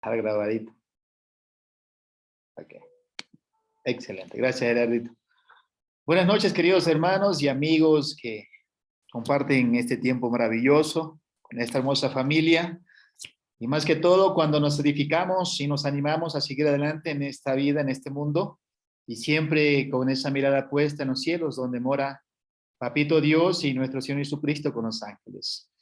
Al grabadito. Ok. Excelente. Gracias, Gerardito. Buenas noches, queridos hermanos y amigos que comparten este tiempo maravilloso con esta hermosa familia. Y más que todo, cuando nos edificamos y nos animamos a seguir adelante en esta vida, en este mundo, y siempre con esa mirada puesta en los cielos, donde mora Papito Dios y nuestro Señor Jesucristo con los ángeles.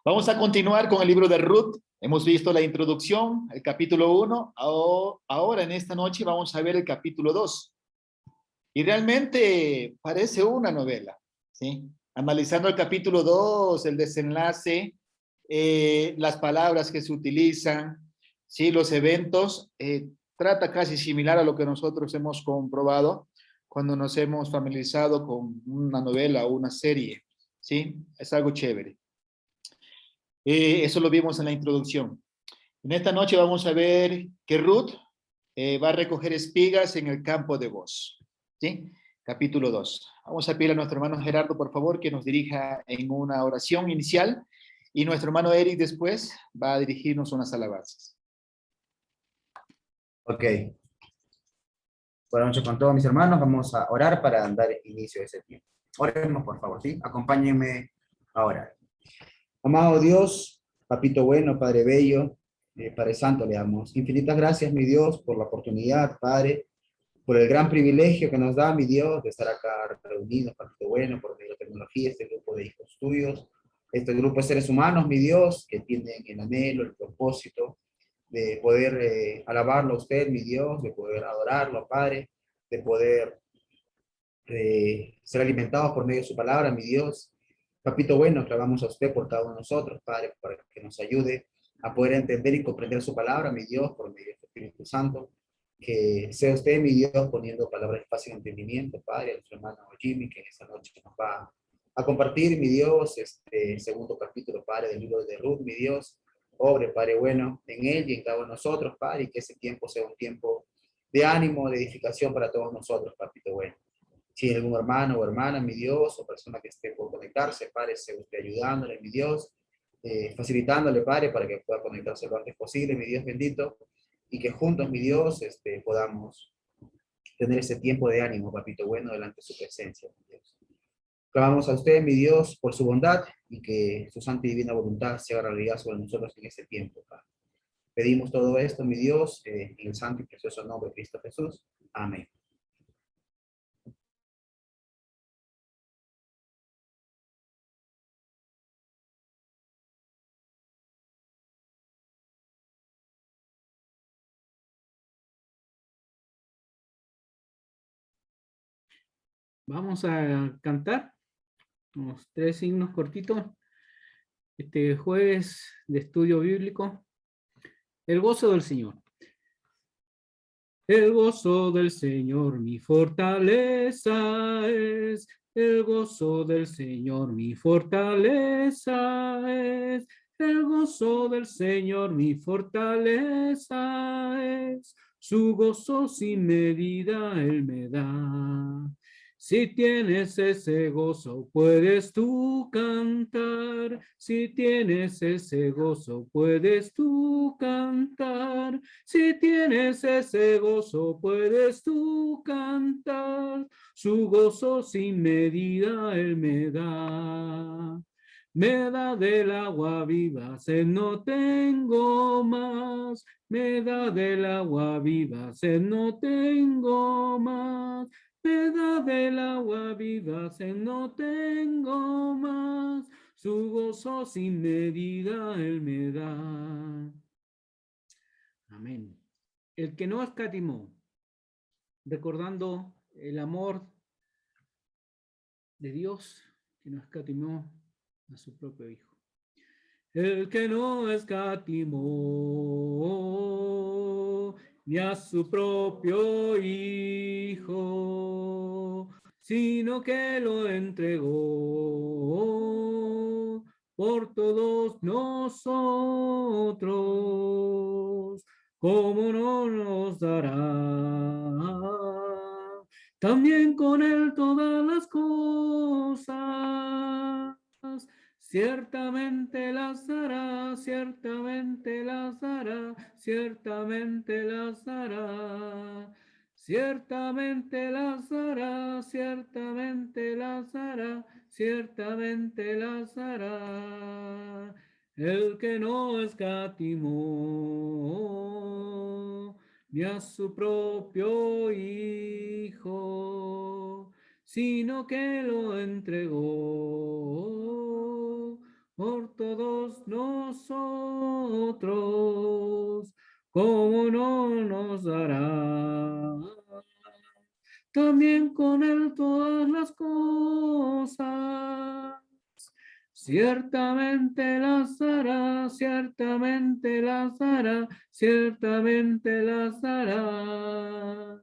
Vamos a continuar con el libro de Ruth. Hemos visto la introducción, el capítulo 1. Ahora, en esta noche, vamos a ver el capítulo 2. Y realmente parece una novela, ¿sí? Analizando el capítulo 2, el desenlace, las palabras que se utilizan, ¿sí? Los eventos, trata casi similar a lo que nosotros hemos comprobado cuando nos hemos familiarizado con una novela o una serie, ¿sí? Es algo chévere. Eso lo vimos en la introducción. En esta noche vamos a ver que Ruth va a recoger espigas en el campo de Boz, ¿sí? Capítulo 2. Vamos a pedir a nuestro hermano Gerardo, por favor, que nos dirija en una oración inicial, y nuestro hermano Eric después va a dirigirnos unas alabanzas. Ok. Buenas noches con todos mis hermanos. Vamos a orar para dar inicio a ese tiempo. Oremos, por favor, ¿sí? Acompáñenme a orar. Amado Dios, Papito bueno, Padre bello, Padre santo, le damos infinitas gracias, mi Dios, por la oportunidad, Padre, por el gran privilegio que nos da, mi Dios, de estar acá reunidos, Papito bueno, por medio de la tecnología, este grupo de hijos tuyos, este grupo de seres humanos, mi Dios, que tienen el anhelo, el propósito de poder alabarlo a usted, mi Dios, de poder adorarlo, Padre, de poder ser alimentados por medio de su palabra, mi Dios. Papito bueno, clamamos a usted por cada uno de nosotros, Padre, para que nos ayude a poder entender y comprender su palabra, mi Dios, por medio de su Espíritu Santo. Que sea usted, mi Dios, poniendo palabras de fácil entendimiento, Padre, a nuestro hermano Jimmy, que en esta noche nos va a compartir, mi Dios, este segundo capítulo, Padre, del libro de Ruth, mi Dios. Obre, Padre bueno, en él y en cada uno de nosotros, Padre, y que ese tiempo sea un tiempo de ánimo, de edificación para todos nosotros, Papito bueno. Si hay algún hermano o hermana, mi Dios, o persona que esté por conectarse, Padre, sea usted ayudándole, mi Dios, facilitándole, Padre, para que pueda conectarse lo antes posible, mi Dios bendito, y que juntos, mi Dios, podamos tener ese tiempo de ánimo, Papito bueno, delante de su presencia, mi Dios. Clamamos a usted, mi Dios, por su bondad, y que su santa y divina voluntad sea realidad sobre nosotros en este tiempo, Padre. Pedimos todo esto, mi Dios, en el santo y precioso nombre de Cristo Jesús. Amén. Vamos a cantar unos 3 himnos cortitos. Este jueves de estudio bíblico, el gozo del Señor. El gozo del Señor mi fortaleza es, el gozo del Señor mi fortaleza es, el gozo del Señor mi fortaleza es, su gozo sin medida Él me da. Si tienes ese gozo, puedes tú cantar. Si tienes ese gozo, puedes tú cantar. Si tienes ese gozo, puedes tú cantar. Su gozo sin medida Él me da. Me da del agua viva, sed no tengo más. Me da del agua viva, sed no tengo más. Me da del agua viva, sed no tengo más. Su gozo sin medida Él me da. Amén. El que no escatimó, recordando el amor de Dios, que no escatimó a su propio Hijo. El que no escatimó ni a su propio Hijo, sino que lo entregó por todos nosotros, ¿cómo no nos dará también con él todas las cosas? Ciertamente las hará, ciertamente las hará, ciertamente las hará. Ciertamente las hará, ciertamente las hará, ciertamente las hará. El que no escatimó ni a su propio Hijo, sino que lo entregó por todos nosotros, ¿cómo no nos dará también con él todas las cosas? Ciertamente las hará, ciertamente las hará, ciertamente las hará.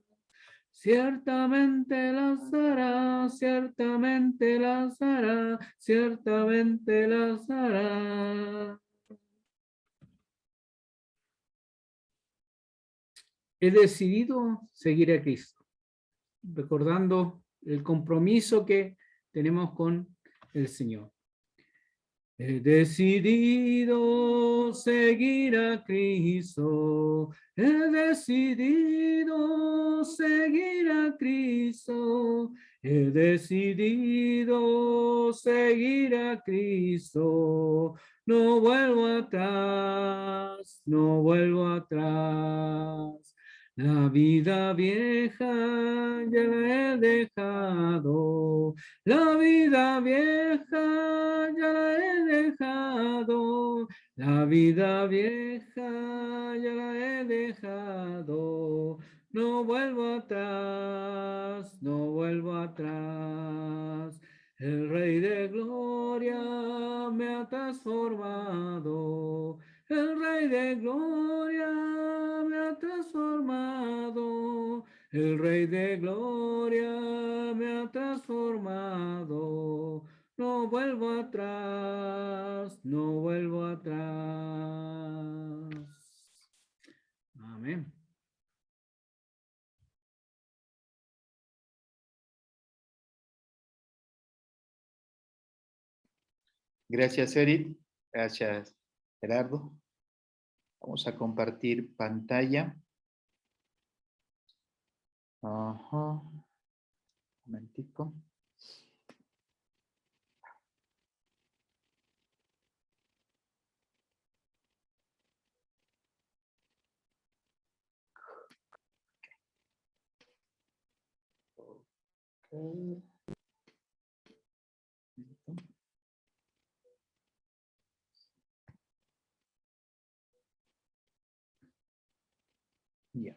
Ciertamente las hará, ciertamente las hará, ciertamente las hará. He decidido seguir a Cristo, recordando el compromiso que tenemos con el Señor. He decidido seguir a Cristo. He decidido seguir a Cristo. He decidido seguir a Cristo. No vuelvo atrás, no vuelvo atrás. La vida vieja ya la he dejado. La vida vieja ya la he dejado, la vida vieja ya la he dejado. No vuelvo atrás, no vuelvo atrás. El Rey de Gloria me ha transformado. El Rey de Gloria me ha transformado. El Rey de Gloria me ha transformado. No vuelvo atrás, no vuelvo atrás. Amén. Gracias, Eric. Gracias, Gerardo. Vamos a compartir pantalla. Ajá. Un momentico. Ok. Ya.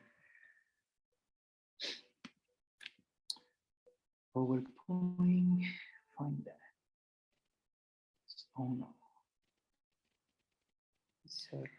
PowerPoint. Find that. Oh no. Sorry.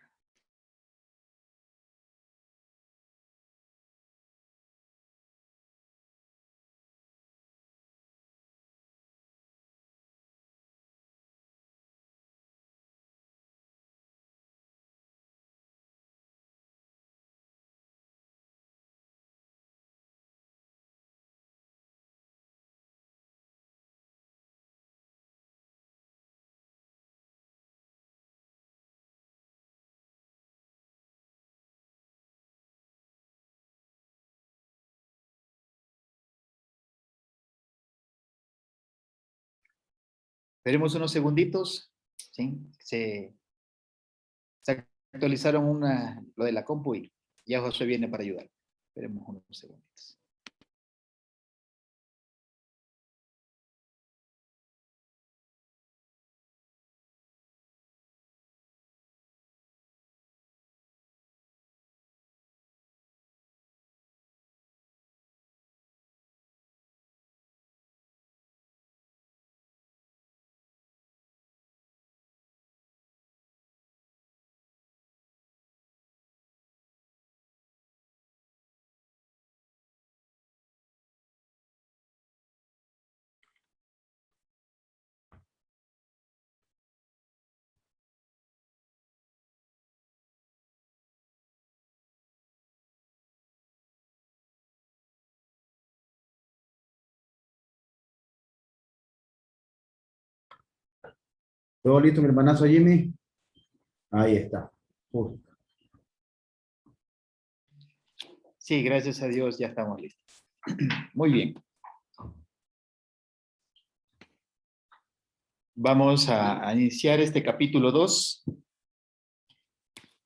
Esperemos unos segunditos. ¿Sí? Se actualizaron lo de la compu y ya José viene para ayudar. Esperemos unos segunditos. ¿Todo listo, mi hermanazo Jimmy? Ahí está. Justo. Sí, gracias a Dios, ya estamos listos. Muy bien. Vamos a iniciar este capítulo 2.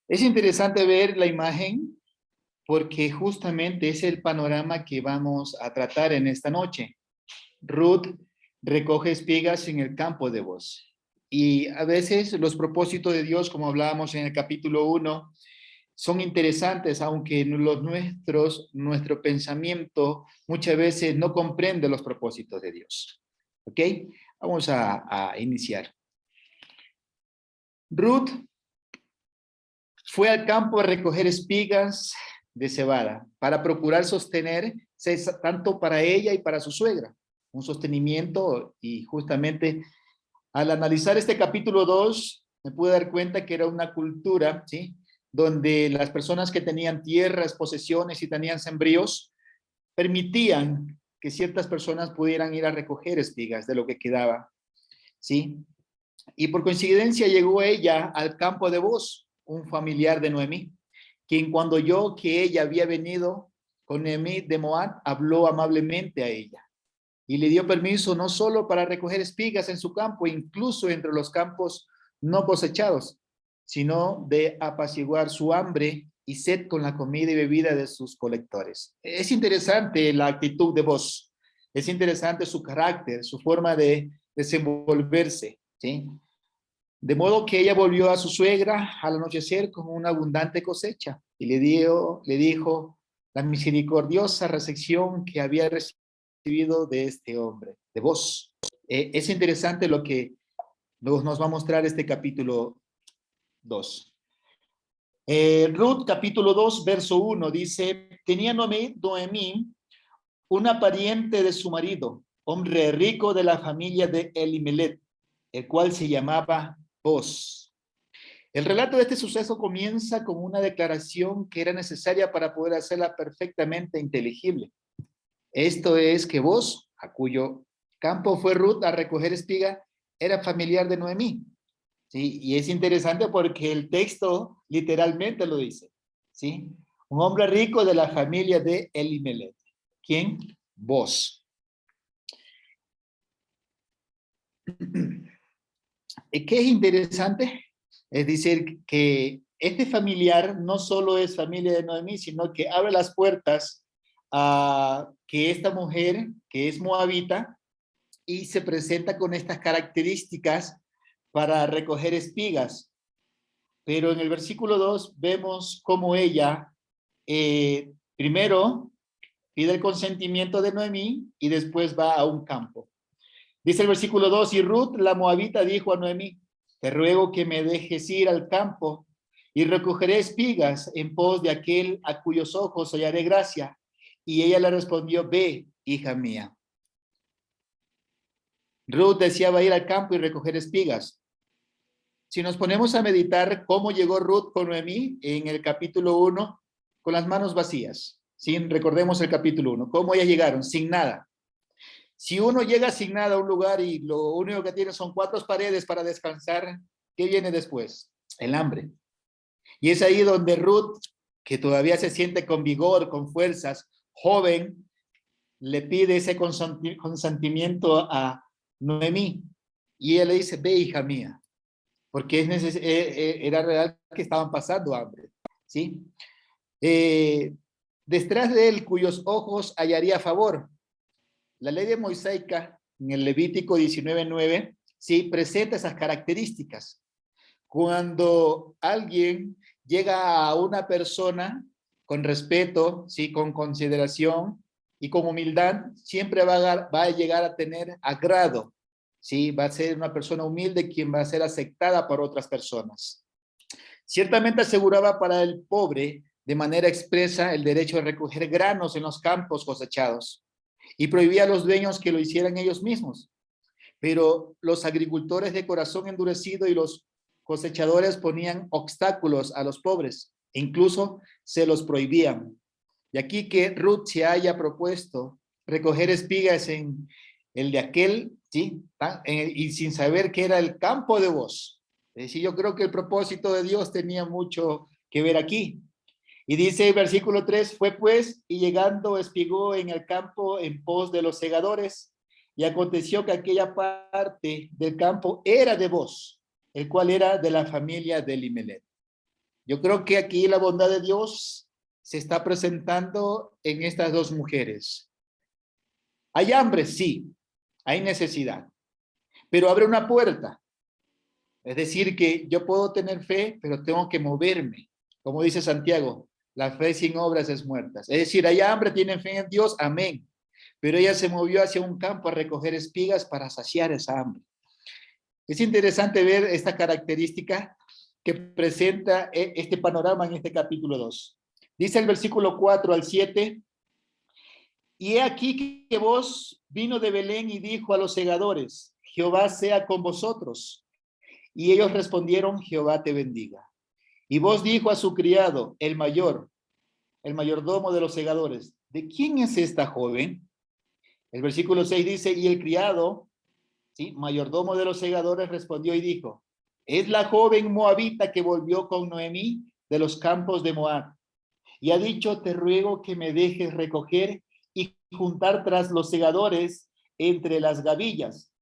Es interesante ver la imagen porque justamente es el panorama que vamos a tratar en esta noche. Ruth recoge espigas en el campo de Booz. Y a veces los propósitos de Dios, como hablábamos en el capítulo 1, son interesantes, aunque nuestro pensamiento muchas veces no comprende los propósitos de Dios. ¿Ok? Vamos a iniciar. Ruth fue al campo a recoger espigas de cebada para procurar sostenerse tanto para ella y para su suegra. Un sostenimiento, y justamente al analizar este capítulo 2, me pude dar cuenta que era una cultura, ¿sí?, donde las personas que tenían tierras, posesiones y tenían sembríos, permitían que ciertas personas pudieran ir a recoger espigas de lo que quedaba, ¿sí? Y por coincidencia llegó ella al campo de Booz, un familiar de Noemí, quien cuando oyó que ella había venido con Noemí de Moab, habló amablemente a ella y le dio permiso no solo para recoger espigas en su campo, incluso entre los campos no cosechados, sino de apaciguar su hambre y sed con la comida y bebida de sus colectores. Es interesante la actitud de Booz, es interesante su carácter, su forma de desenvolverse, ¿sí? De modo que ella volvió a su suegra al anochecer con una abundante cosecha y le dijo la misericordiosa recepción que había recibido de este hombre, de Booz. Es interesante lo que nos va a mostrar este capítulo 2. Ruth, capítulo 2, verso 1, dice, tenía Noemí una pariente de su marido, hombre rico de la familia de Elimelech, el cual se llamaba Booz. El relato de este suceso comienza con una declaración que era necesaria para poder hacerla perfectamente inteligible. Esto es que Booz, a cuyo campo fue Ruth a recoger espiga, era familiar de Noemí. ¿Sí? Y es interesante porque el texto literalmente lo dice, ¿sí? Un hombre rico de la familia de Elimelech. ¿Quién? Booz. ¿Qué es interesante? Es decir, que este familiar no solo es familia de Noemí, sino que abre las puertas a que esta mujer, que es moabita, y se presenta con estas características para recoger espigas. Pero en el versículo 2 vemos cómo ella primero pide el consentimiento de Noemí y después va a un campo. Dice el versículo 2, y Ruth la moabita dijo a Noemí, te ruego que me dejes ir al campo y recogeré espigas en pos de aquel a cuyos ojos hallaré gracia. Y ella le respondió, ve, hija mía. Ruth deseaba ir al campo y recoger espigas. Si nos ponemos a meditar cómo llegó Ruth con Noemí en el capítulo 1, con las manos vacías. ¿Sí? Recordemos el capítulo 1, cómo ellas llegaron, sin nada. Si uno llega sin nada a un lugar y lo único que tiene son 4 paredes para descansar, ¿qué viene después? El hambre. Y es ahí donde Ruth, que todavía se siente con vigor, con fuerzas, joven, le pide ese consentimiento a Noemí. Y ella le dice, ve, hija mía, porque era real que estaban pasando hambre. ¿Sí? Detrás de él, cuyos ojos hallaría favor. La ley de Mosaica, en el Levítico 19:9, sí, presenta esas características. Cuando alguien llega a una persona con respeto, sí, con consideración y con humildad, siempre va a llegar a tener agrado, sí, va a ser una persona humilde quien va a ser aceptada por otras personas. Ciertamente aseguraba para el pobre de manera expresa el derecho de recoger granos en los campos cosechados y prohibía a los dueños que lo hicieran ellos mismos. Pero los agricultores de corazón endurecido y los cosechadores ponían obstáculos a los pobres e incluso se los prohibían. Y aquí que Ruth se haya propuesto recoger espigas en el de aquel, ¿sí? Y sin saber que era el campo de Booz. Es decir, yo creo que el propósito de Dios tenía mucho que ver aquí. Y dice el versículo 3, fue pues, y llegando espigó en el campo en pos de los segadores, y aconteció que aquella parte del campo era de Booz, el cual era de la familia de Elimelech. Yo creo que aquí la bondad de Dios se está presentando en estas dos mujeres. Hay hambre, sí, hay necesidad, pero abre una puerta. Es decir, que yo puedo tener fe, pero tengo que moverme. Como dice Santiago, la fe sin obras es muerta. Es decir, hay hambre, tienen fe en Dios, amén. Pero ella se movió hacia un campo a recoger espigas para saciar esa hambre. Es interesante ver esta característica que presenta este panorama en este capítulo 2. Dice el versículo 4 al 7, y he aquí que Booz vino de Belén y dijo a los segadores, Jehová sea con vosotros. Y ellos respondieron, Jehová te bendiga. Y Booz dijo a su criado, el mayordomo de los segadores, ¿de quién es esta joven? El versículo 6 dice, y el criado, ¿sí? Mayordomo de los segadores, respondió y dijo, es la joven moabita que volvió con Noemí de los campos de Moab. Y ha dicho, te ruego que me dejes recoger y juntar tras los segadores entre las gavillas.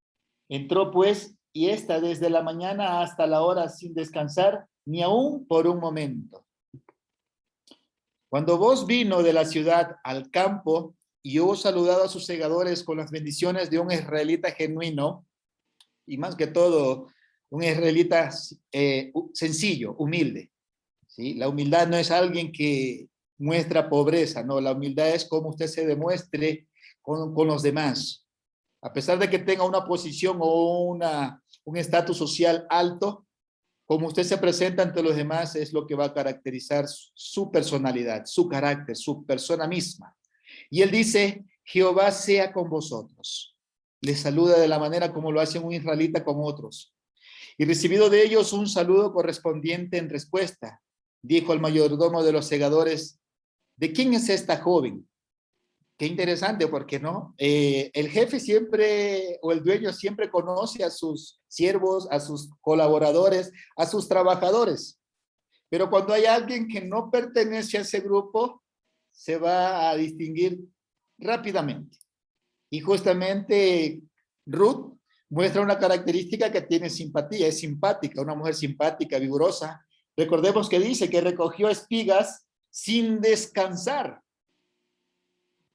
Entró pues, y esta desde la mañana hasta la hora sin descansar, ni aún por un momento. Cuando Booz vino de la ciudad al campo y hubo saludado a sus segadores con las bendiciones de un israelita genuino, y más que todo, un israelita sencillo, humilde, ¿sí? La humildad no es alguien que muestra pobreza, no, la humildad es cómo usted se demuestre con los demás. A pesar de que tenga una posición o un estatus social alto, como usted se presenta ante los demás es lo que va a caracterizar su personalidad, su carácter, su persona misma. Y él dice, Jehová sea con vosotros. Les saluda de la manera como lo hace un israelita con otros. Y recibido de ellos un saludo correspondiente en respuesta, dijo el mayordomo de los segadores, ¿de quién es esta joven? Qué interesante, porque no, el jefe siempre, o el dueño siempre conoce a sus siervos, a sus colaboradores, a sus trabajadores. Pero cuando hay alguien que no pertenece a ese grupo, se va a distinguir rápidamente. Y justamente Ruth muestra una característica que tiene simpatía, es simpática, una mujer simpática, vigorosa. Recordemos que dice que recogió espigas sin descansar.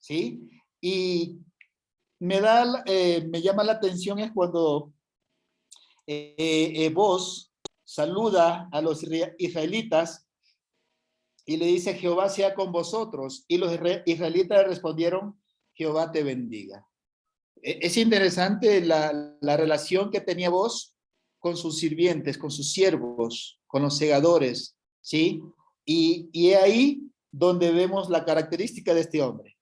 ¿Sí? Y me llama la atención es cuando Booz saluda a los israelitas y le dice, Jehová sea con vosotros. Y los israelitas respondieron, Jehová te bendiga. Es interesante la relación que tenía Booz con sus sirvientes, con sus siervos, con los segadores, ¿sí? Y es ahí donde vemos la característica de este hombre.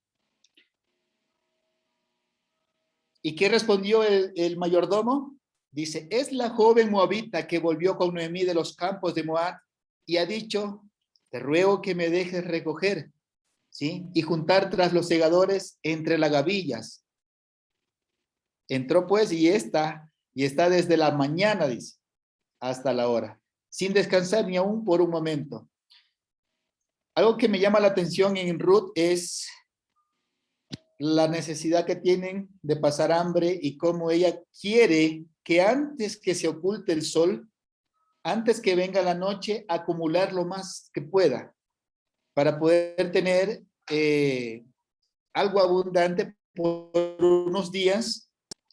¿Y qué respondió el mayordomo? Dice, es la joven moabita que volvió con Noemí de los campos de Moab y ha dicho, te ruego que me dejes recoger, ¿sí? Y juntar tras los segadores entre las gavillas. Entró pues y está desde la mañana, dice, hasta la hora, sin descansar ni aún por un momento. Algo que me llama la atención en Ruth es la necesidad que tienen de pasar hambre y cómo ella quiere que antes que se oculte el sol, antes que venga la noche, acumular lo más que pueda para poder tener algo abundante por unos días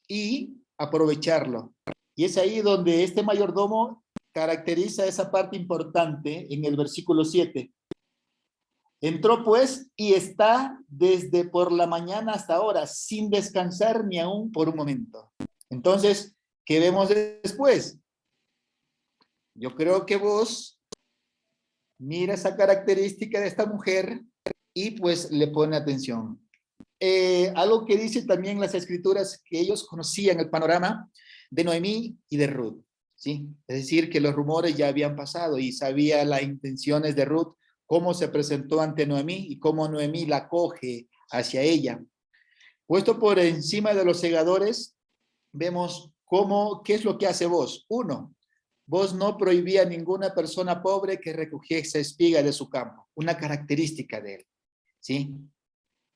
y aprovecharlo. Y es ahí donde este mayordomo caracteriza esa parte importante en el versículo 7. Entró pues y está desde por la mañana hasta ahora, sin descansar ni aún por un momento. Entonces, ¿qué vemos después? Yo creo que vos mira esa característica de esta mujer y pues le pone atención. Algo que dice también las escrituras, que ellos conocían el panorama de Noemí y de Ruth, ¿sí? Es decir, que los rumores ya habían pasado y sabía las intenciones de Ruth, cómo se presentó ante Noemí y cómo Noemí la acoge hacia ella. Puesto por encima de los segadores, vemos qué es lo que hace vos. Uno, vos no prohibía a ninguna persona pobre que recogiese espiga de su campo, una característica de él, ¿sí?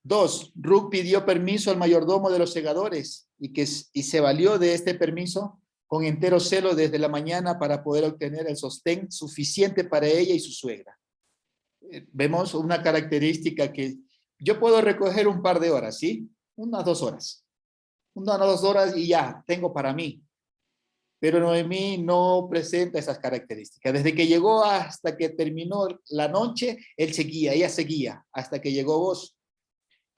Dos, Ruth pidió permiso al mayordomo de los segadores y se valió de este permiso con entero celo desde la mañana para poder obtener el sostén suficiente para ella y su suegra. Vemos una característica que yo puedo recoger un par de horas, ¿sí? Unas 2 horas. Unas 2 horas y ya, tengo para mí. Pero Noemí no presenta esas características. Desde que llegó hasta que terminó la noche, ella seguía, hasta que llegó vos.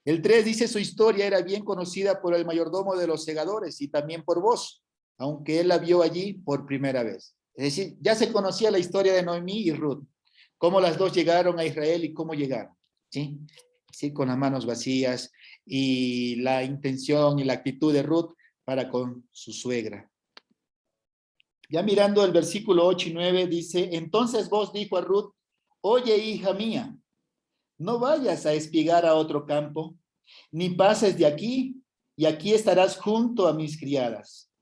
El 3 dice, su historia era bien conocida por el mayordomo de los segadores y también por vos, aunque él la vio allí por primera vez. Es decir, ya se conocía la historia de Noemí y Ruth, cómo las dos llegaron a Israel y cómo llegaron, ¿sí? Sí, con las manos vacías y la intención y la actitud de Ruth para con su suegra. Ya mirando el versículo 8 y 9 dice, entonces vos dijo a Ruth, oye hija mía, no vayas a espigar a otro campo, ni pases de aquí, y aquí estarás junto a mis criadas.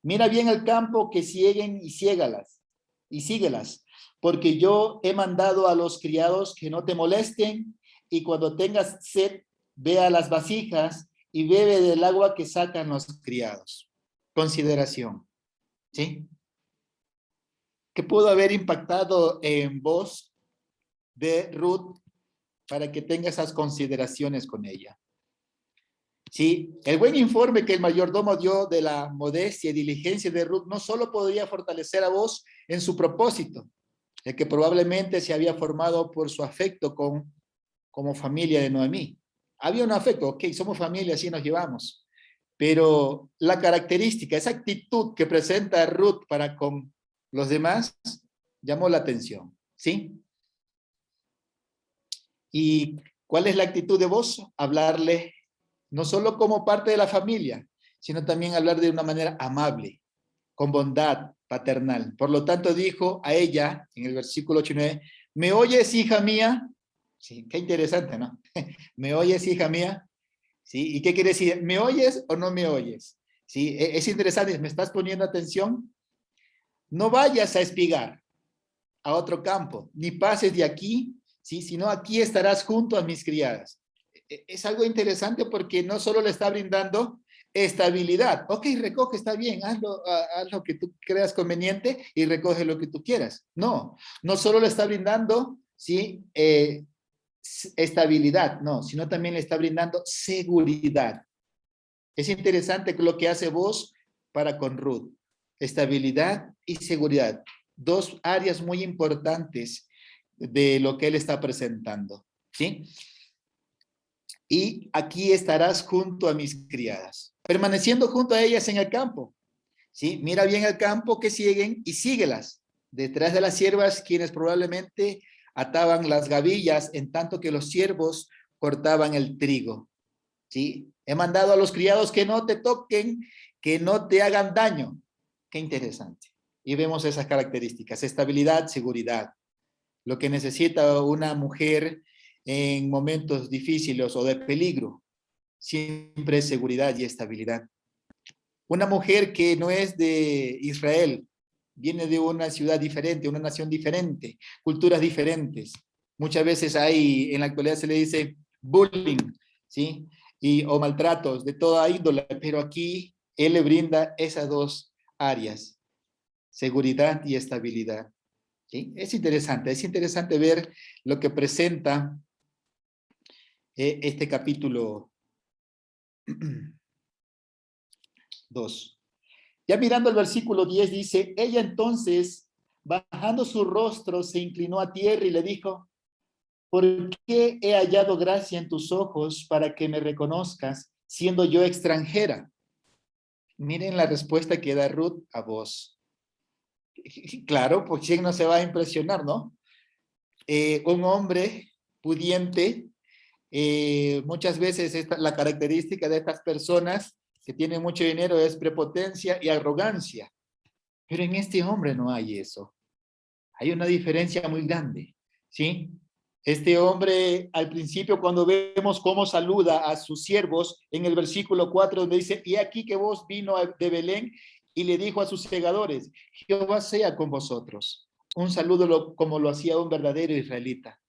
Mira bien el campo que sieguen y síguelas, porque yo he mandado a los criados que no te molesten, y cuando tengas sed, ve a las vasijas y bebe del agua que sacan los criados. Consideración, ¿sí? ¿Qué pudo haber impactado en vos de Ruth para que tenga esas consideraciones con ella? Sí, el buen informe que el mayordomo dio de la modestia y diligencia de Ruth no solo podría fortalecer a vos en su propósito, el que probablemente se había formado por su afecto como familia de Noemí. Había un afecto, ok, somos familia, así nos llevamos. Pero la característica, esa actitud que presenta Ruth para con los demás, llamó la atención, ¿sí? ¿Y cuál es la actitud de vos? Hablarle no solo como parte de la familia, sino también hablar de una manera amable, con bondad paternal. Por lo tanto, dijo a ella, en el versículo 8 y 9, ¿me oyes, hija mía? Sí, qué interesante, ¿no? ¿Me oyes, hija mía? ¿Sí? ¿Y qué quiere decir? ¿Me oyes o no me oyes? ¿Sí? Es interesante, ¿me estás poniendo atención? No vayas a espigar a otro campo, ni pases de aquí, ¿sí? Sino aquí estarás junto a mis criadas. Es algo interesante porque no solo le está brindando estabilidad. Ok, recoge, está bien, haz lo que tú creas conveniente y recoge lo que tú quieras. No, no solo le está brindando, ¿sí? Estabilidad, no, sino también le está brindando seguridad. Es interesante lo que hace vos para con Ruth. Estabilidad y seguridad. Dos áreas muy importantes de lo que él está presentando, ¿sí? Y aquí estarás junto a mis criadas, permaneciendo junto a ellas en el campo, ¿sí? Mira bien el campo que siguen y síguelas, detrás de las siervas, quienes probablemente ataban las gavillas, en tanto que los siervos cortaban el trigo, ¿sí? He mandado a los criados que no te toquen, que no te hagan daño. Qué interesante. Y vemos esas características, estabilidad, seguridad. Lo que necesita una mujer en momentos difíciles o de peligro, siempre es seguridad y estabilidad. Una mujer que no es de Israel, viene de una ciudad diferente, una nación diferente, culturas diferentes. Muchas veces hay, en la actualidad se le dice bullying, ¿sí? O maltratos de toda índole, pero aquí él le brinda esas dos áreas, seguridad y estabilidad. ¿Sí? Es interesante ver lo que presenta este capítulo 2. Ya mirando el versículo 10 dice, ella entonces, bajando su rostro, se inclinó a tierra y le dijo, ¿por qué he hallado gracia en tus ojos para que me reconozcas, siendo yo extranjera? Miren la respuesta que da Ruth a vos. Claro, pues quién no se va a impresionar, ¿no? Un hombre pudiente, muchas veces la característica de estas personas que tienen mucho dinero es prepotencia y arrogancia. Pero en este hombre no hay eso. Hay una diferencia muy grande, ¿sí? Este hombre, al principio, cuando vemos cómo saluda a sus siervos, en el versículo 4, donde dice, y aquí que vos vino de Belén y le dijo a sus segadores, Jehová sea con vosotros. Un saludo como lo hacía un verdadero israelita.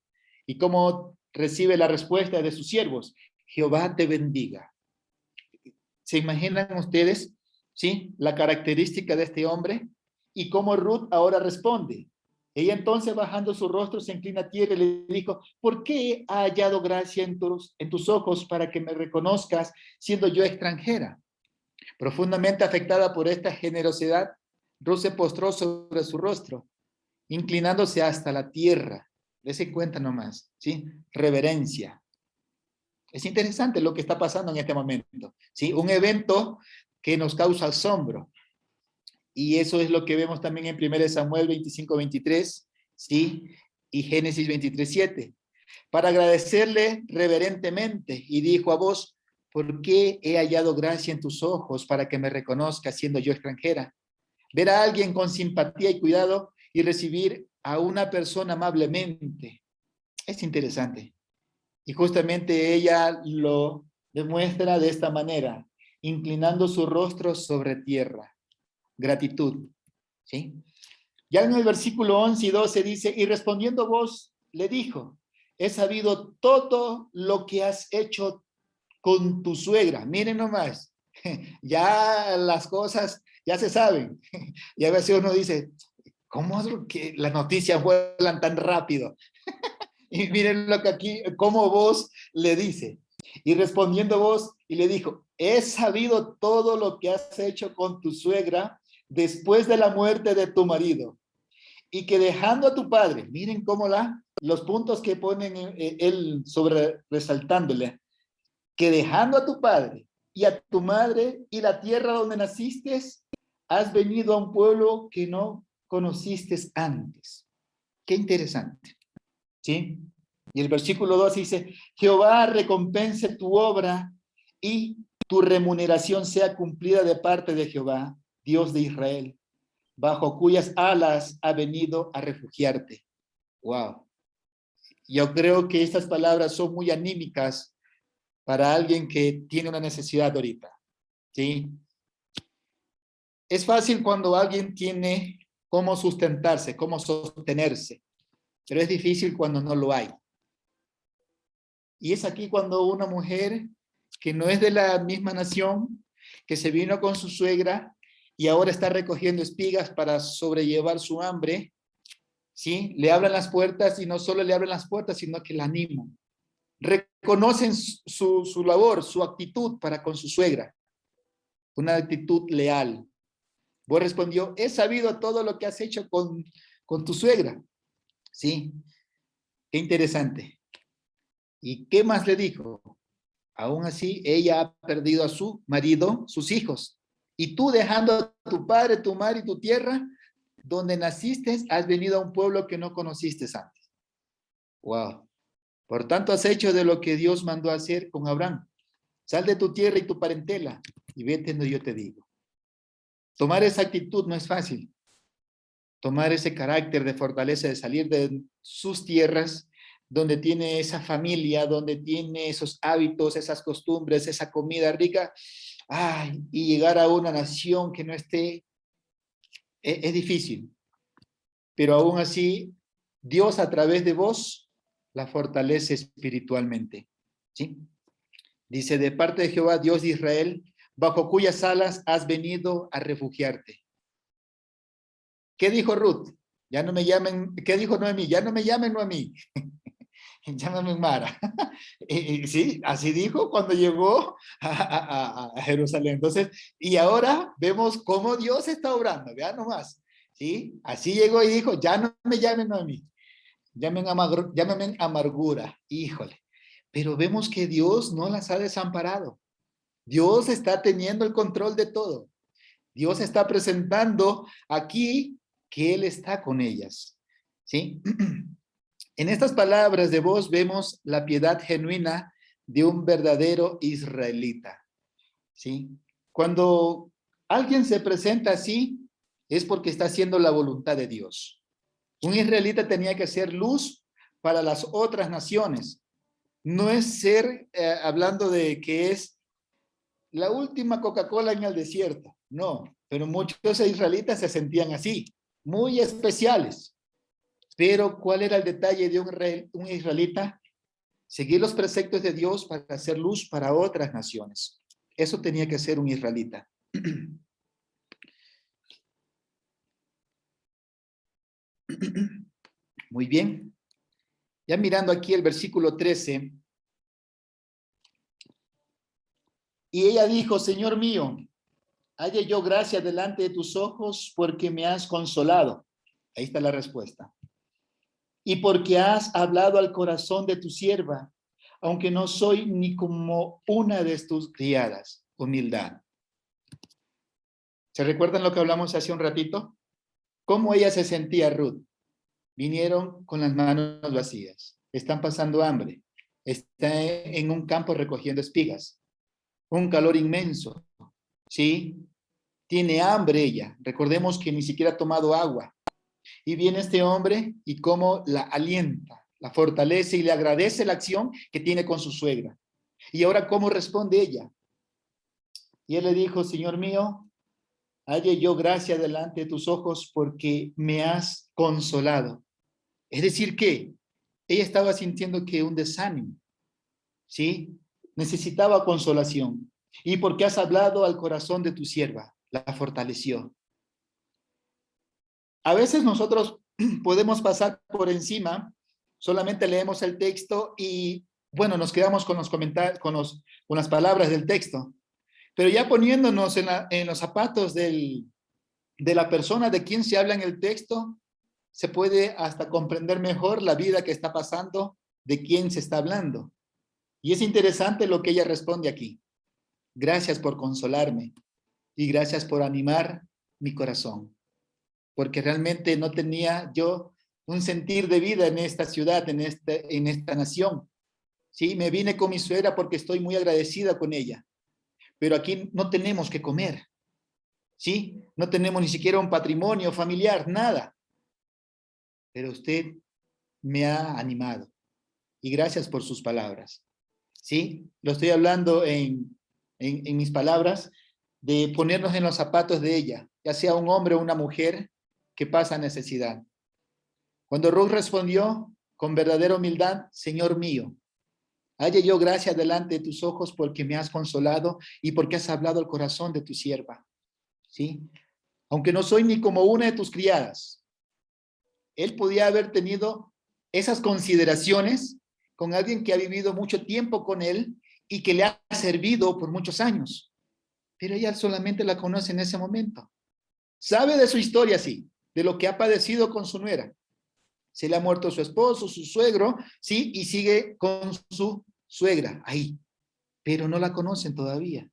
Y cómo recibe la respuesta de sus siervos, Jehová te bendiga. ¿Se imaginan ustedes, sí, la característica de este hombre? Y cómo Ruth ahora responde. Ella entonces, bajando su rostro, se inclina a tierra y le dijo, ¿por qué ha hallado gracia en tus ojos para que me reconozcas siendo yo extranjera? Profundamente afectada por esta generosidad, Ruth se postró sobre su rostro, inclinándose hasta la tierra. Dese cuenta nomás, ¿sí? Reverencia. Es interesante lo que está pasando en este momento, ¿sí? Un evento que nos causa asombro. Y eso es lo que vemos también en 1 Samuel 25:23, ¿sí? Y Génesis 23:7. Para agradecerle reverentemente, y dijo a vos, ¿por qué he hallado gracia en tus ojos para que me reconozcas siendo yo extranjera? Ver a alguien con simpatía y cuidado y recibir a una persona amablemente. Es interesante. Y justamente ella lo demuestra de esta manera, inclinando su rostro sobre tierra. Gratitud. ¿Sí? Ya en el versículo 11 y 12 dice, y respondiendo vos, le dijo, he sabido todo lo que has hecho con tu suegra. Miren nomás, ya las cosas ya se saben. Y a veces uno dice, ¿cómo es que las noticias vuelan tan rápido? Y miren lo que aquí, cómo vos le dice. Y respondiendo vos, y le dijo, he sabido todo lo que has hecho con tu suegra después de la muerte de tu marido. Y que dejando a tu padre, miren cómo los puntos que ponen él sobre resaltándole, que dejando a tu padre y a tu madre y la tierra donde naciste, has venido a un pueblo que no conociste antes. Qué interesante. ¿Sí? Y el versículo 2 dice, Jehová recompense tu obra y tu remuneración sea cumplida de parte de Jehová, Dios de Israel, bajo cuyas alas ha venido a refugiarte. Wow. Yo creo que estas palabras son muy anímicas para alguien que tiene una necesidad ahorita. ¿Sí? Es fácil cuando alguien tiene cómo sustentarse, cómo sostenerse, pero es difícil cuando no lo hay. Y es aquí cuando una mujer que no es de la misma nación, que se vino con su suegra y ahora está recogiendo espigas para sobrellevar su hambre, ¿sí? Le abran las puertas y no solo le abren las puertas, sino que la animan. Reconocen su labor, su actitud para con su suegra. Una actitud leal. Vos respondió, he sabido todo lo que has hecho con tu suegra. ¿Sí? Qué interesante. ¿Y qué más le dijo? Aún así, ella ha perdido a su marido, sus hijos. Y tú dejando a tu padre, tu madre y tu tierra, donde naciste, has venido a un pueblo que no conociste antes. Wow. Por tanto, has hecho de lo que Dios mandó hacer con Abraham. Sal de tu tierra y tu parentela y vete donde yo te digo. Tomar esa actitud no es fácil. Tomar ese carácter de fortaleza, de salir de sus tierras, donde tiene esa familia, donde tiene esos hábitos, esas costumbres, esa comida rica, ay, y llegar a una nación que no esté, es difícil. Pero aún así, Dios a través de vos la fortalece espiritualmente. ¿Sí? Dice, de parte de Jehová, Dios de Israel, bajo cuyas alas has venido a refugiarte. ¿Qué dijo Ruth? Ya no me llamen, ¿qué dijo Noemí? Ya no me llamen Noemí. Llámame Mara. Sí, así dijo cuando llegó a Jerusalén. Entonces, y ahora vemos cómo Dios está obrando. Vean nomás. ¿Sí? Así llegó y dijo, ya no me llamen Noemí. Llámenme amargura. Híjole. Pero vemos que Dios no las ha desamparado. Dios está teniendo el control de todo. Dios está presentando aquí que Él está con ellas. ¿Sí? En estas palabras de voz vemos la piedad genuina de un verdadero israelita. ¿Sí? Cuando alguien se presenta así, es porque está haciendo la voluntad de Dios. Un israelita tenía que ser luz para las otras naciones. No es ser, hablando de que es la última Coca-Cola en el desierto. No, pero muchos israelitas se sentían así, muy especiales. Pero ¿cuál era el detalle de un israelita? Seguir los preceptos de Dios para hacer luz para otras naciones. Eso tenía que ser un israelita. Muy bien. Ya mirando aquí el versículo 13. Y ella dijo, Señor mío, halle yo gracia delante de tus ojos porque me has consolado. Ahí está la respuesta. Y porque has hablado al corazón de tu sierva, aunque no soy ni como una de tus criadas. Humildad. ¿Se recuerdan lo que hablamos hace un ratito? ¿Cómo ella se sentía, Ruth? Vinieron con las manos vacías. Están pasando hambre. Está en un campo recogiendo espigas. Un calor inmenso. ¿Sí? Tiene hambre ella. Recordemos que ni siquiera ha tomado agua. Y viene este hombre y cómo la alienta, la fortalece y le agradece la acción que tiene con su suegra. Y ahora, ¿cómo responde ella? Y él le dijo, Señor mío, halle yo gracia delante de tus ojos porque me has consolado. Es decir, que ella estaba sintiendo que un desánimo, ¿sí? Necesitaba consolación. Y porque has hablado al corazón de tu sierva, la fortaleció. A veces nosotros podemos pasar por encima, solamente leemos el texto y, bueno, nos quedamos con los comentarios, con las palabras del texto. Pero ya poniéndonos en los zapatos de la persona de quien se habla en el texto, se puede hasta comprender mejor la vida que está pasando de quien se está hablando. Y es interesante lo que ella responde aquí. Gracias por consolarme y gracias por animar mi corazón. Porque realmente no tenía yo un sentir de vida en esta ciudad, en esta nación. Sí, me vine con mi suegra porque estoy muy agradecida con ella. Pero aquí no tenemos que comer. ¿Sí? No tenemos ni siquiera un patrimonio familiar, nada. Pero usted me ha animado. Y gracias por sus palabras. ¿Sí? Lo estoy hablando en mis palabras de ponernos en los zapatos de ella, ya sea un hombre o una mujer que pasa necesidad. Cuando Ruth respondió con verdadera humildad, Señor mío, halle yo gracia delante de tus ojos porque me has consolado y porque has hablado al corazón de tu sierva. ¿Sí? Aunque no soy ni como una de tus criadas. Él podía haber tenido esas consideraciones con alguien que ha vivido mucho tiempo con él y que le ha servido por muchos años. Pero ella solamente la conoce en ese momento. Sabe de su historia, sí, de lo que ha padecido con su nuera. Se le ha muerto su esposo, su suegro, sí, y sigue con su suegra ahí. Pero no la conocen todavía.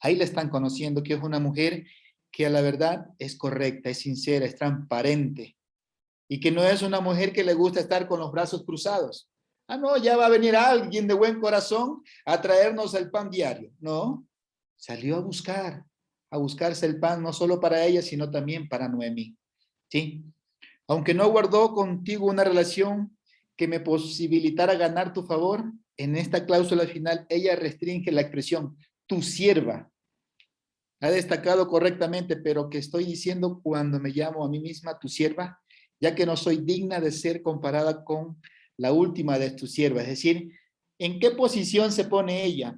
Ahí la están conociendo, que es una mujer que a la verdad es correcta, es sincera, es transparente. Y que no es una mujer que le gusta estar con los brazos cruzados. Ah, no, ya va a venir alguien de buen corazón a traernos el pan diario. No, salió a buscarse el pan, no solo para ella, sino también para Noemí. ¿Sí? Aunque no guardó contigo una relación que me posibilitara ganar tu favor, en esta cláusula final ella restringe la expresión, tu sierva. Ha destacado correctamente, pero que estoy diciendo cuando me llamo a mí misma tu sierva, ya que no soy digna de ser comparada con la última de tus siervas. Es decir, ¿en qué posición se pone ella?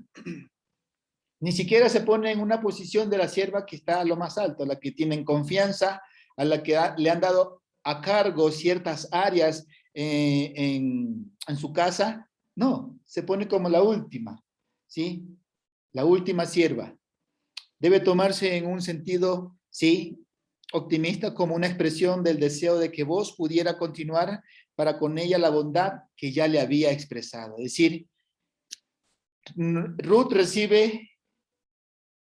Ni siquiera se pone en una posición de la sierva que está a lo más alto, a la que tienen confianza, a la que le han dado a cargo ciertas áreas en su casa. No, se pone como la última, ¿sí? La última sierva. Debe tomarse en un sentido, sí, optimista, como una expresión del deseo de que vos pudiera continuar para con ella la bondad que ya le había expresado. Es decir, Ruth recibe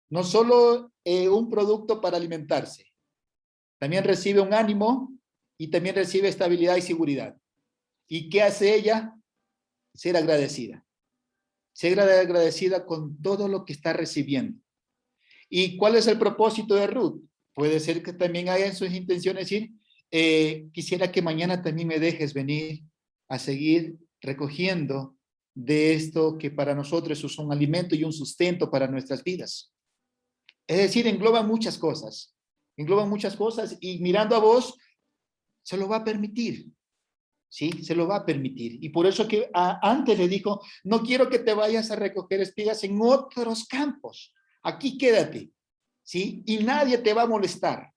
no solo un producto para alimentarse, también recibe un ánimo y también recibe estabilidad y seguridad. ¿Y qué hace ella? Ser agradecida. Ser agradecida con todo lo que está recibiendo. ¿Y cuál es el propósito de Ruth? Puede ser que también haya en sus intenciones decir, quisiera que mañana también me dejes venir a seguir recogiendo de esto que para nosotros es un alimento y un sustento para nuestras vidas. Es decir, engloba muchas cosas y mirando a vos, se lo va a permitir, ¿sí? Se lo va a permitir. Y por eso que antes le dijo, no quiero que te vayas a recoger espigas en otros campos, aquí quédate, ¿sí? Y nadie te va a molestar.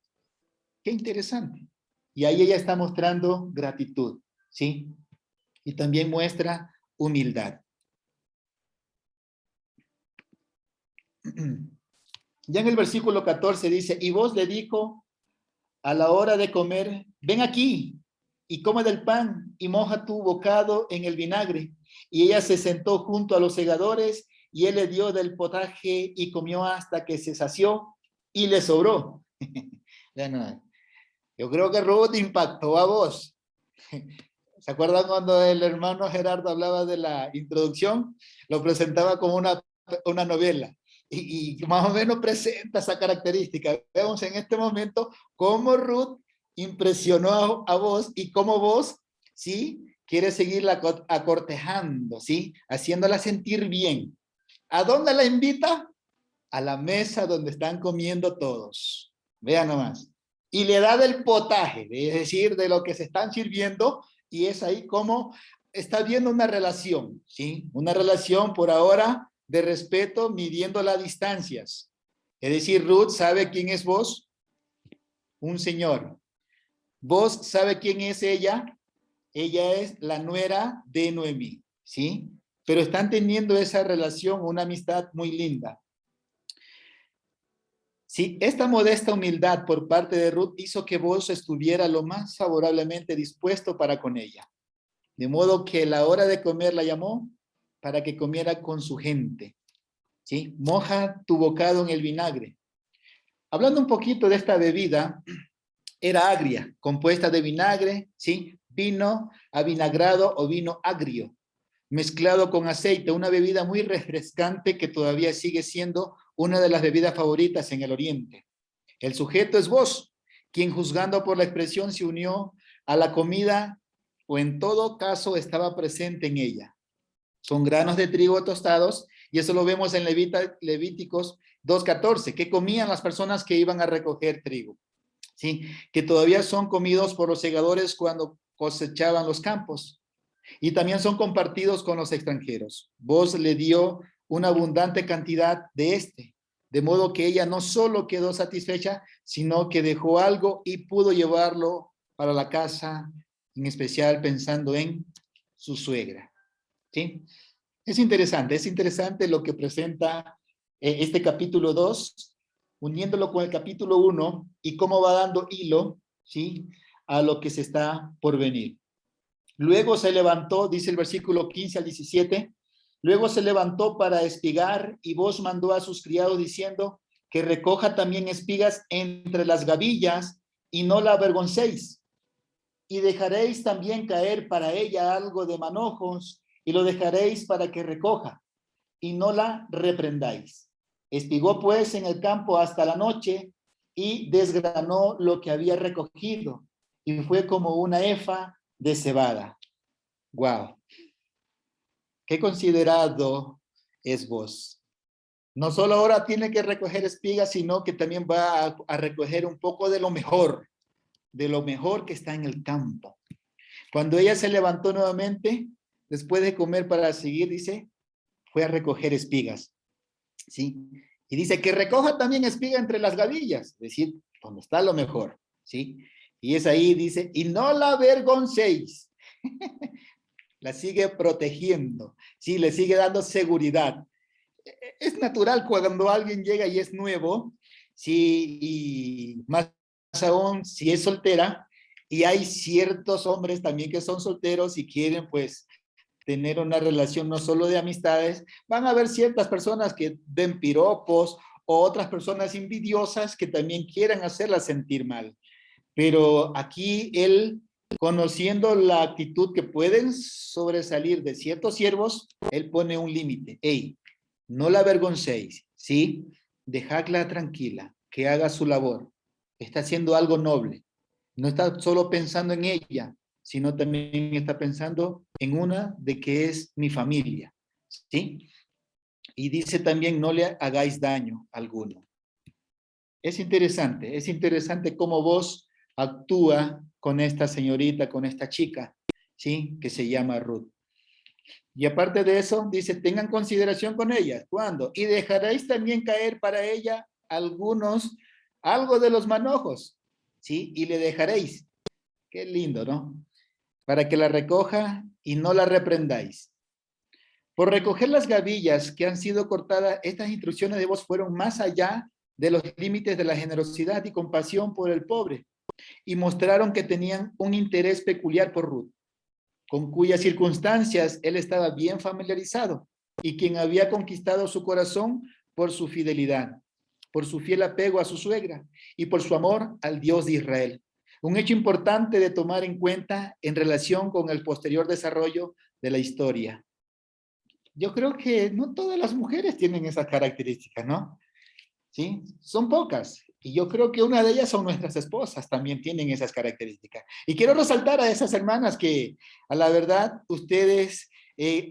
Qué interesante. Y ahí ella está mostrando gratitud, ¿sí? Y también muestra humildad. Ya en el versículo 14 dice, y vos le dijo a la hora de comer, ven aquí y come del pan y moja tu bocado en el vinagre. Y ella se sentó junto a los segadores y él le dio del potaje y comió hasta que se sació y le sobró. Bueno, yo creo que Ruth impactó a vos. ¿Se acuerdan cuando el hermano Gerardo hablaba de la introducción? Lo presentaba como una novela. Y más o menos presenta esa característica. Vemos en este momento cómo Ruth impresionó a vos y cómo vos, ¿sí? Quieres seguirla acortejando, ¿sí? Haciéndola sentir bien. ¿A dónde la invita? A la mesa donde están comiendo todos. Vean nomás. Y le da del potaje, es decir, de lo que se están sirviendo, y es ahí como está viendo una relación, ¿sí? Una relación por ahora de respeto, midiendo las distancias. Es decir, Ruth sabe quién es vos, un señor. Vos sabe quién es ella es la nuera de Noemí, ¿sí? Pero están teniendo esa relación, una amistad muy linda. Sí, esta modesta humildad por parte de Ruth hizo que vos estuviera lo más favorablemente dispuesto para con ella. De modo que la hora de comer la llamó para que comiera con su gente. ¿Sí? Moja tu bocado en el vinagre. Hablando un poquito de esta bebida, era agria, compuesta de vinagre, ¿sí? Vino avinagrado o vino agrio, mezclado con aceite, una bebida muy refrescante que todavía sigue siendo una de las bebidas favoritas en el Oriente. El sujeto es vos, quien juzgando por la expresión se unió a la comida o en todo caso estaba presente en ella. Son granos de trigo tostados y eso lo vemos en Levíticos 2:14, que comían las personas que iban a recoger trigo, ¿sí? Que todavía son comidos por los segadores cuando cosechaban los campos y también son compartidos con los extranjeros. Vos le dio una abundante cantidad de modo que ella no solo quedó satisfecha, sino que dejó algo y pudo llevarlo para la casa, en especial pensando en su suegra. ¿Sí? Es interesante lo que presenta este capítulo 2, uniéndolo con el capítulo 1 y cómo va dando hilo, ¿sí? A lo que se está por venir. Luego se levantó, dice el versículo 15 al 17, luego se levantó para espigar y vos mandó a sus criados diciendo que recoja también espigas entre las gavillas y no la avergoncéis. Y dejaréis también caer para ella algo de manojos y lo dejaréis para que recoja y no la reprendáis. Espigó pues en el campo hasta la noche y desgranó lo que había recogido y fue como una efa de cebada. Wow. Qué considerado es vos. No solo ahora tiene que recoger espigas, sino que también va a recoger un poco de lo mejor que está en el campo. Cuando ella se levantó nuevamente, después de comer para seguir, dice, fue a recoger espigas. ¿Sí? Y dice que recoja también espiga entre las gavillas, es decir, donde está lo mejor. ¿Sí? Y es ahí, dice, y no la avergoncéis. La sigue protegiendo, ¿sí? Le sigue dando seguridad. Es natural cuando alguien llega y es nuevo, ¿sí? Y más aún si es soltera, y hay ciertos hombres también que son solteros y quieren pues tener una relación no solo de amistades, van a haber ciertas personas que den piropos o otras personas envidiosas que también quieran hacerla sentir mal. Pero aquí él, conociendo la actitud que pueden sobresalir de ciertos siervos, él pone un límite. Hey, no la avergoncéis, ¿sí? Dejadla tranquila, que haga su labor. Está haciendo algo noble. No está solo pensando en ella, sino también está pensando en una de que es mi familia, ¿sí? Y dice también, no le hagáis daño alguno. Es interesante cómo vos actúa con esta señorita, con esta chica, ¿sí? Que se llama Ruth. Y aparte de eso, dice, tengan consideración con ella. ¿Cuándo? Y dejaréis también caer para ella algo de los manojos, ¿sí? Y le dejaréis. Qué lindo, ¿no? Para que la recoja y no la reprendáis. Por recoger las gavillas que han sido cortadas, estas instrucciones de vos fueron más allá de los límites de la generosidad y compasión por el pobre, y mostraron que tenían un interés peculiar por Ruth, con cuyas circunstancias él estaba bien familiarizado, y quien había conquistado su corazón por su fidelidad, por su fiel apego a su suegra, y por su amor al Dios de Israel. Un hecho importante de tomar en cuenta en relación con el posterior desarrollo de la historia. Yo creo que no todas las mujeres tienen esas características, ¿no? ¿Sí? Son pocas. Y yo creo que una de ellas son nuestras esposas, también tienen esas características. Y quiero resaltar a esas hermanas que, a la verdad, ustedes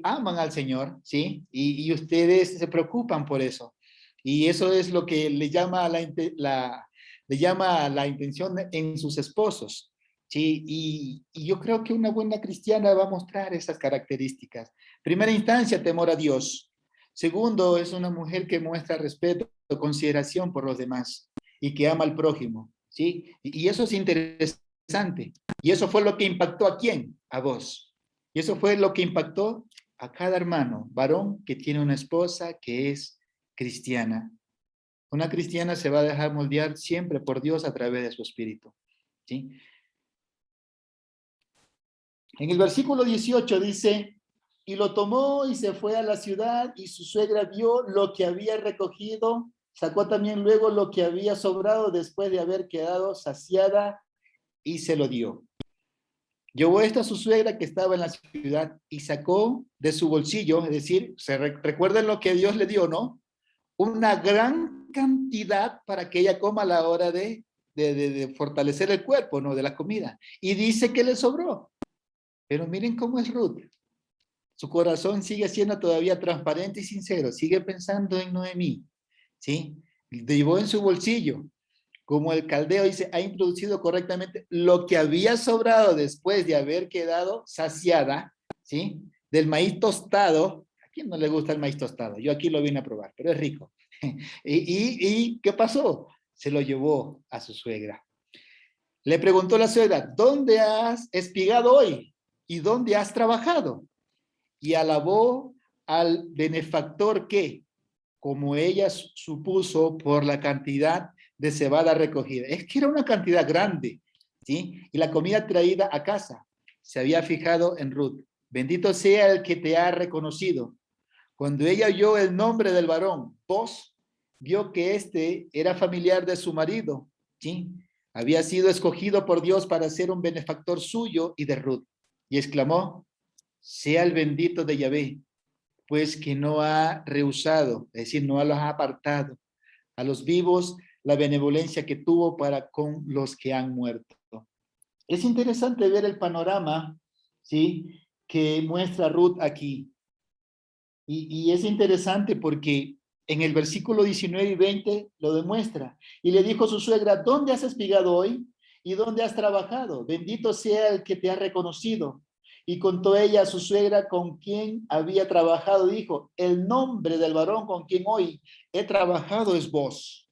aman al Señor, ¿sí? Y ustedes se preocupan por eso. Y eso es lo que le llama le llama la intención en sus esposos, ¿sí? Y yo creo que una buena cristiana va a mostrar esas características. Primera instancia, temor a Dios. Segundo, es una mujer que muestra respeto, consideración por los demás y que ama al prójimo, ¿sí? Y eso es interesante. Y eso fue lo que impactó ¿a quién? A vos. Y eso fue lo que impactó a cada hermano, varón que tiene una esposa que es cristiana. Una cristiana se va a dejar moldear siempre por Dios a través de su espíritu, ¿sí? En el versículo 18 dice, y lo tomó y se fue a la ciudad, y su suegra vio lo que había recogido, sacó también luego lo que había sobrado después de haber quedado saciada y se lo dio. Llevó esto a su suegra que estaba en la ciudad y sacó de su bolsillo, es decir, recuerden lo que Dios le dio, ¿no? Una gran cantidad para que ella coma a la hora de fortalecer el cuerpo, ¿no? De la comida. Y dice que le sobró. Pero miren cómo es Ruth. Su corazón sigue siendo todavía transparente y sincero, sigue pensando en Noemí, ¿sí? Llevó en su bolsillo, como el caldeo dice, ha introducido correctamente lo que había sobrado después de haber quedado saciada, ¿sí? Del maíz tostado. ¿A quién no le gusta el maíz tostado? Yo aquí lo vine a probar, pero es rico. ¿Y qué pasó? Se lo llevó a su suegra. Le preguntó la suegra, ¿dónde has espigado hoy? ¿Y dónde has trabajado? Y alabó al benefactor que, como ella supuso por la cantidad de cebada recogida, es que era una cantidad grande, ¿sí? Y la comida traída a casa, se había fijado en Ruth. Bendito sea el que te ha reconocido. Cuando ella oyó el nombre del varón, Boz, vio que este era familiar de su marido, ¿sí? Había sido escogido por Dios para ser un benefactor suyo y de Ruth. Y exclamó, sea el bendito de Yahvé, pues que no ha rehusado, es decir, no los ha apartado a los vivos la benevolencia que tuvo para con los que han muerto. Es interesante ver el panorama, ¿sí? Que muestra Ruth aquí. Y es interesante porque en el versículo 19 y 20 lo demuestra. Y le dijo a su suegra, ¿dónde has espigado hoy? ¿Y dónde has trabajado? Bendito sea el que te ha reconocido. Y contó ella a su suegra con quien había trabajado. Dijo, el nombre del varón con quien hoy he trabajado es vos.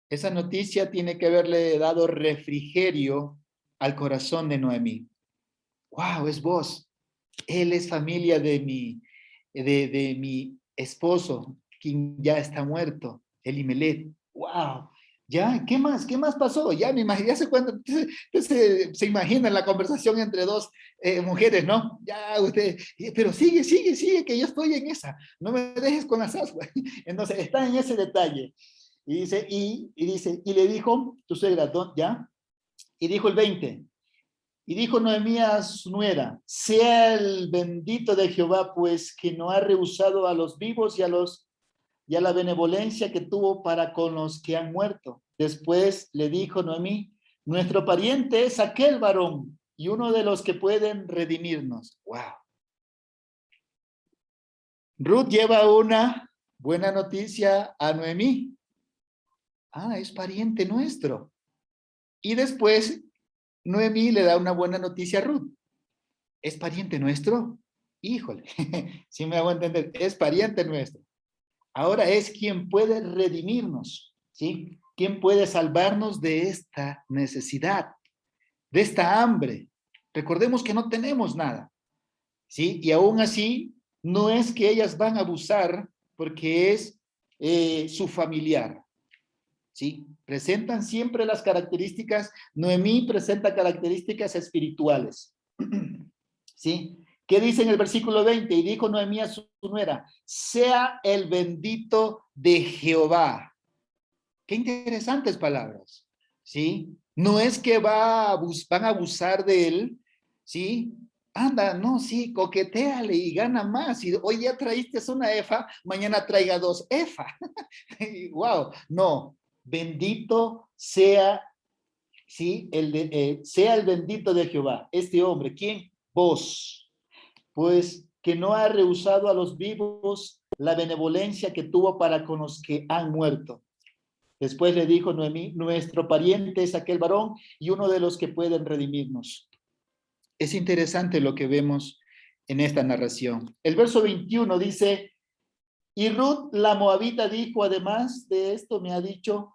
Esa noticia tiene que haberle dado refrigerio al corazón de Noemí. ¡Wow! Es vos. Él es familia de mi esposo, quien ya está muerto, Elimelech. ¡Wow! ¿Ya? ¿Qué más? ¿Qué más pasó? Ya me imagino, ya sé cuándo, se imagina la conversación entre dos mujeres, ¿no? Ya usted, pero sigue, que yo estoy en esa. No me dejes con las ascuas. Entonces, está en ese detalle. Y dice, y le dijo tu suegra, ¿ya? Y dijo el 20, y dijo Noemí a su nuera, sea el bendito de Jehová, pues que no ha rehusado a los vivos y a la benevolencia que tuvo para con los que han muerto. Después le dijo Noemí, nuestro pariente es aquel varón y uno de los que pueden redimirnos. Wow. Ruth lleva una buena noticia a Noemí. Ah, es pariente nuestro. Y después Noemí le da una buena noticia a Ruth. ¿Es pariente nuestro? Híjole, si me hago entender, es pariente nuestro. Ahora es quien puede redimirnos, ¿sí? ¿Quién puede salvarnos de esta necesidad, de esta hambre? Recordemos que no tenemos nada, ¿sí? Y aún así, no es que ellas van a abusar porque es su familiar, ¿sí? Presentan siempre las características, Noemí presenta características espirituales, ¿sí? ¿Qué dice en el versículo 20? Y dijo Noemí a su nuera, sea el bendito de Jehová. Qué interesantes palabras, ¿sí? No es que van a abusar de él, ¿sí? Anda, no, sí, coqueteale y gana más. Y hoy ya traíste una efa, mañana traiga 2 efa. Wow, no, bendito sea, ¿sí? Sea el bendito de Jehová. Este hombre, ¿quién? Vos. Pues que no ha rehusado a los vivos la benevolencia que tuvo para con los que han muerto. Después le dijo Noemí, nuestro pariente es aquel varón y uno de los que pueden redimirnos. Es interesante lo que vemos en esta narración. El verso 21 dice, y Ruth la moabita dijo, además de esto me ha dicho,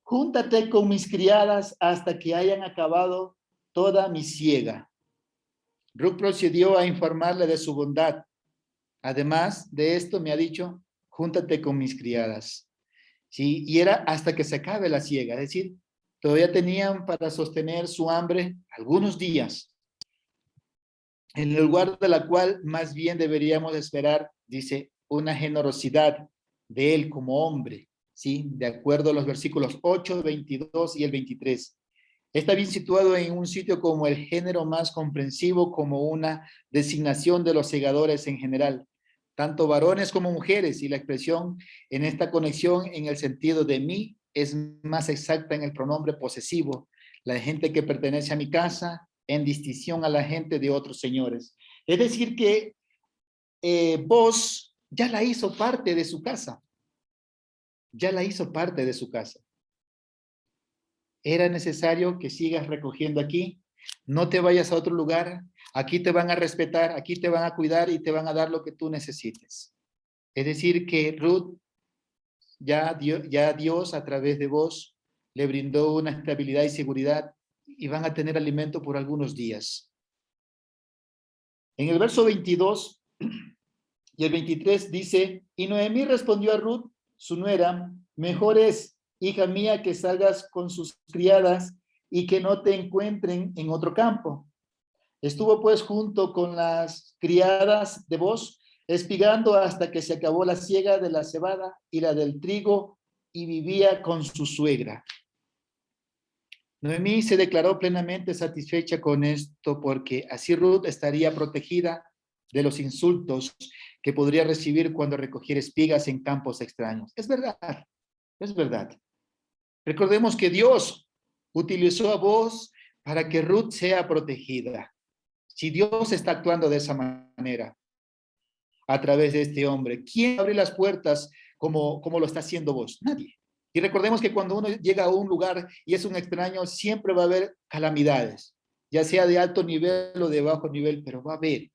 júntate con mis criadas hasta que hayan acabado toda mi siega. Ruth procedió a informarle de su bondad. Además de esto me ha dicho, júntate con mis criadas. ¿Sí? Y era hasta que se acabe la siega, es decir, todavía tenían para sostener su hambre algunos días, en el lugar de la cual más bien deberíamos esperar, dice, una generosidad de él como hombre, ¿sí? De acuerdo a los versículos 8, 22 y el 23. Está bien situado en un sitio como el género más comprensivo, como una designación de los segadores en general, tanto varones como mujeres, y la expresión en esta conexión en el sentido de mí es más exacta en el pronombre posesivo, la gente que pertenece a mi casa, en distinción a la gente de otros señores. Es decir que vos ya la hizo parte de su casa, ya la hizo parte de su casa. Era necesario que sigas recogiendo aquí, no te vayas a otro lugar, aquí te van a respetar, aquí te van a cuidar y te van a dar lo que tú necesites. Es decir, que Ruth, ya Dios a través de vos le brindó una estabilidad y seguridad y van a tener alimento por algunos días. En el verso 22 y el 23 dice, y Noemí respondió a Ruth, su nuera, mejor es, hija mía, que salgas con sus criadas y que no te encuentren en otro campo. Estuvo pues junto con las criadas de vos, espigando hasta que se acabó la siega de la cebada y la del trigo, y vivía con su suegra. Noemí se declaró plenamente satisfecha con esto porque así Ruth estaría protegida de los insultos que podría recibir cuando recogiera espigas en campos extraños. Es verdad, es verdad. Recordemos que Dios utilizó a vos para que Ruth sea protegida. Si Dios está actuando de esa manera a través de este hombre, ¿quién abre las puertas como lo está haciendo vos? Nadie. Y recordemos que cuando uno llega a un lugar y es un extraño, siempre va a haber calamidades, ya sea de alto nivel o de bajo nivel, pero va a haber.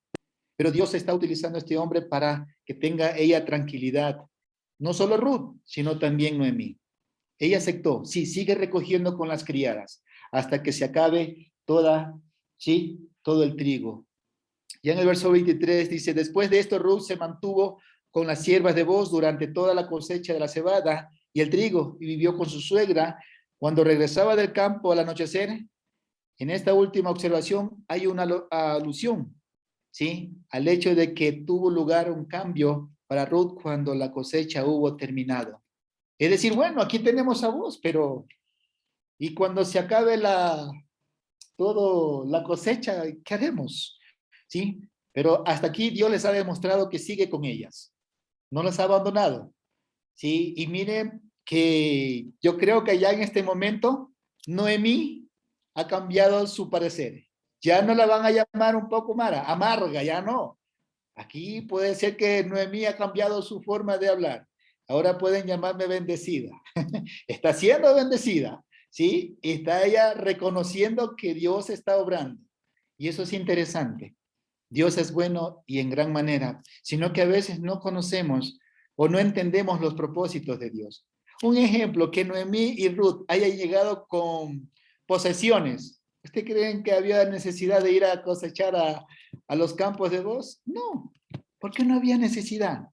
Pero Dios está utilizando a este hombre para que tenga ella tranquilidad. No solo Ruth, sino también Noemí. Ella aceptó, sí, sigue recogiendo con las criadas hasta que se acabe todo el trigo. Ya en el verso 23 dice, después de esto Ruth se mantuvo con las siervas de Booz durante toda la cosecha de la cebada y el trigo y vivió con su suegra. Cuando regresaba del campo al anochecer, en esta última observación hay una alusión, ¿sí? Al hecho de que tuvo lugar un cambio para Ruth cuando la cosecha hubo terminado. Es decir, bueno, aquí tenemos a vos, pero ¿y cuando se acabe la cosecha, qué haremos? ¿Sí? Pero hasta aquí Dios les ha demostrado que sigue con ellas. No las ha abandonado. ¿Sí? Y miren que yo creo que ya en este momento Noemí ha cambiado su parecer. Ya no la van a llamar un poco amarga, ya no. Aquí puede ser que Noemí ha cambiado su forma de hablar. Ahora pueden llamarme bendecida. Está siendo bendecida, ¿sí? Está ella reconociendo que Dios está obrando. Y eso es interesante. Dios es bueno y en gran manera, sino que a veces no conocemos o no entendemos los propósitos de Dios. Un ejemplo, que Noemí y Ruth hayan llegado con posesiones. ¿Usted creen que había necesidad de ir a cosechar a los campos de voz? No, porque no había necesidad.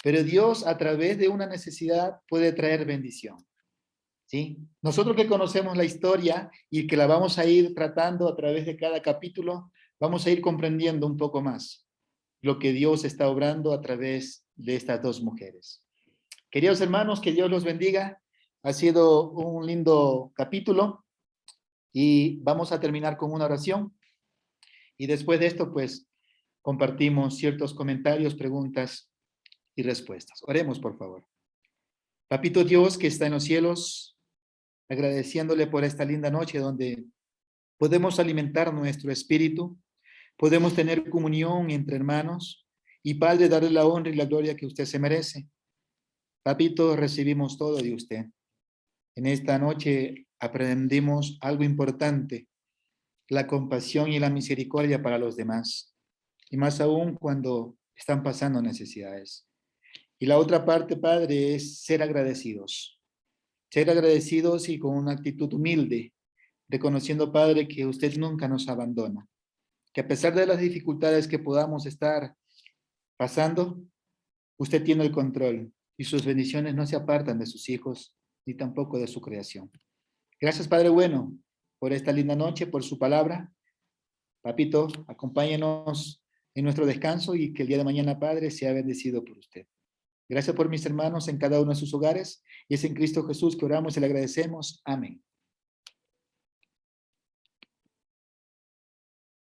Pero Dios a través de una necesidad puede traer bendición. ¿Sí? Nosotros que conocemos la historia y que la vamos a ir tratando a través de cada capítulo, vamos a ir comprendiendo un poco más lo que Dios está obrando a través de estas dos mujeres. Queridos hermanos, que Dios los bendiga. Ha sido un lindo capítulo y vamos a terminar con una oración. Y después de esto, pues, compartimos ciertos comentarios, preguntas y respuestas. Oremos, por favor. Papito Dios que está en los cielos, agradeciéndole por esta linda noche donde podemos alimentar nuestro espíritu, podemos tener comunión entre hermanos y Padre, darle la honra y la gloria que usted se merece. Papito, recibimos todo de usted. En esta noche aprendimos algo importante, la compasión y la misericordia para los demás, y más aún cuando están pasando necesidades. Y la otra parte, Padre, es ser agradecidos y con una actitud humilde, reconociendo, Padre, que usted nunca nos abandona, que a pesar de las dificultades que podamos estar pasando, usted tiene el control y sus bendiciones no se apartan de sus hijos ni tampoco de su creación. Gracias, Padre bueno, por esta linda noche, por su palabra. Papito, acompáñenos en nuestro descanso y que el día de mañana, Padre, sea bendecido por usted. Gracias por mis hermanos en cada uno de sus hogares y es en Cristo Jesús que oramos y le agradecemos. Amén.